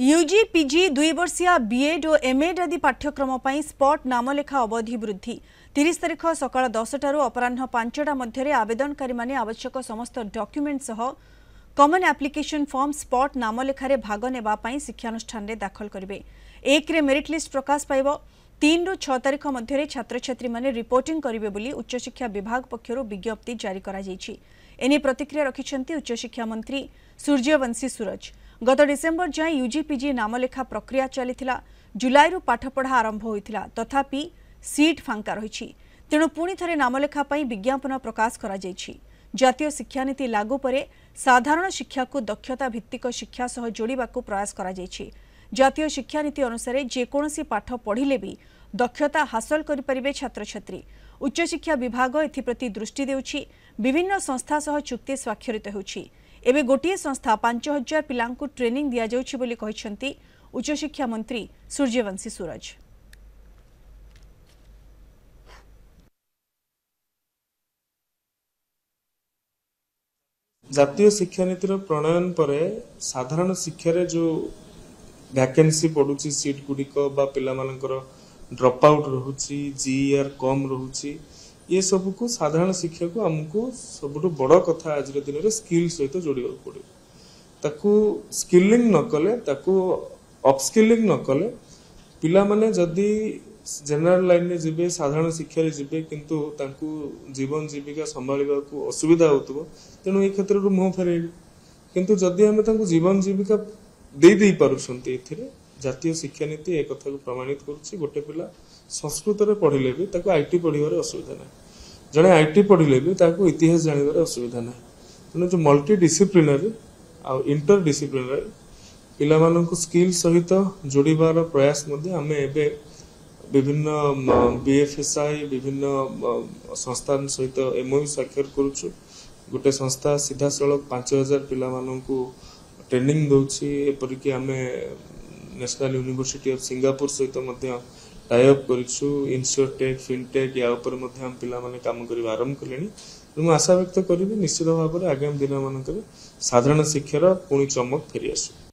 UG PG 2 वर्षिया BEd और MEd आदि पाठ्यक्रम पर स्पॉट नामलेखा अवधि वृद्धि 30 तारिख सकाळ 10 टारू अपराह्न 5टा मध्य आवेदनकारी माने आवश्यक समस्त डॉक्यूमेंट सह कॉमन एप्लिकेशन फॉर्म स्पॉट नामलेखारे भाग नेबा पई शिक्षानुष्ठान रे दाखल करिवे। 1 रे मेरिट लिस्ट प्रकाश पाइबो। 3 रु 6 तारिख मध्य छात्र छात्री माने रिपोर्टिंग करिवे बोली उच्च शिक्षा विभाग पक्षरु विज्ञप्ति जारी करा जायछि। एने प्रतिक्रिया रखिछन्ति उच्च शिक्षा मंत्री सूर्यवंशी सूरज। गत डिसेम्बर जाए यूजी पीजी नामलेखा प्रक्रिया चली जुलाई पाठपढ़ा आरंभ होता तथापि सीट फांका रही तेणु पुणी थे नामलेखा विज्ञापन प्रकाश करा जायछि। जातीय शिक्षानीति लागू परे साधारण शिक्षा को दक्षता भित्तिक शिक्षा सह जोड़िबा को प्रयास करा जायछि। जातीय शिक्षानीति अनुसार जेकोसी पाठ पढ़िले भी दक्षता हासिल करि परिबे छात्र छात्री। उच्च शिक्षा विभाग एथिप्रति दृष्टि देउछि। विभिन्न संस्था सह चुक्ति स्वाक्षरित होछि। एबे गोटिए संस्था 5000 पिलांकु ट्रेनिंग दिया जाउछि बोली कहिसंती उच्च शिक्षा मंत्री सूर्यवंशी सूरज। जातीय शिक्षानीतिर प्रणयन पर साधारण शिक्षा रे जो वैकेंसी पड़ुची सीट गुड़िक बा पिला मानकर ड्रॉप आउट रहुची जीआर कम रहुची ये सब को साधारण शिक्षा को हमको सबुठ बड़ कथा आज दिन में स्किल सहित जोड़ा पड़े। ताकू स्किलिंग न कले ताकू अपस्किलिंग न कले पिला माने जदि जनरल लाइन में जीवे साधारण शिक्षा रे जीवे किंतु ताकू जीवन जीविका संभालिबा को असुविधा होतबो तेणु ए क्षेत्र रो मुह फेरेबे। किंतु जदि हम ताकू जीवन जीविका दे पारुछंती एथिरे जातीय शिक्षा नीति एक कथा को प्रमाणित करुछि। गोटे पिला संस्कृत रे पढ़िले भी ताकू आईटी पढ़िबार असुविधा ना जड़े आईटी पढ़िले भी ताकू इतिहास जानवर असुविधा ना तेणु जो मल्टी डिसिप्लिनरी आ इंटर डिसिप्लिनरी पिला मानक स्किल सहित जोड़िबार प्रयास मध्य आमे एबे विभिन्न बीएफएसआई विभिन्न संस्थान सहित एमओयू स्वाक्षर करुछु। गोटे संस्था सीधा सड़क 5000 पिला मानक ट्रेनिंग दउछि। एपरिक आमे नेशनल यूनिवर्सिटी ऑफ सिंगापुर सहित टाई अप करिछु। इंश्योरटेक फिनटेक या ऊपर मध्य हम पिला माने काम करिबा आरंभ कलेनी। मु आशा व्यक्त करिबि निश्चित भाव में आगामी दिन मानक साधारण शिक्षार पुणी चमक फेरी आसु।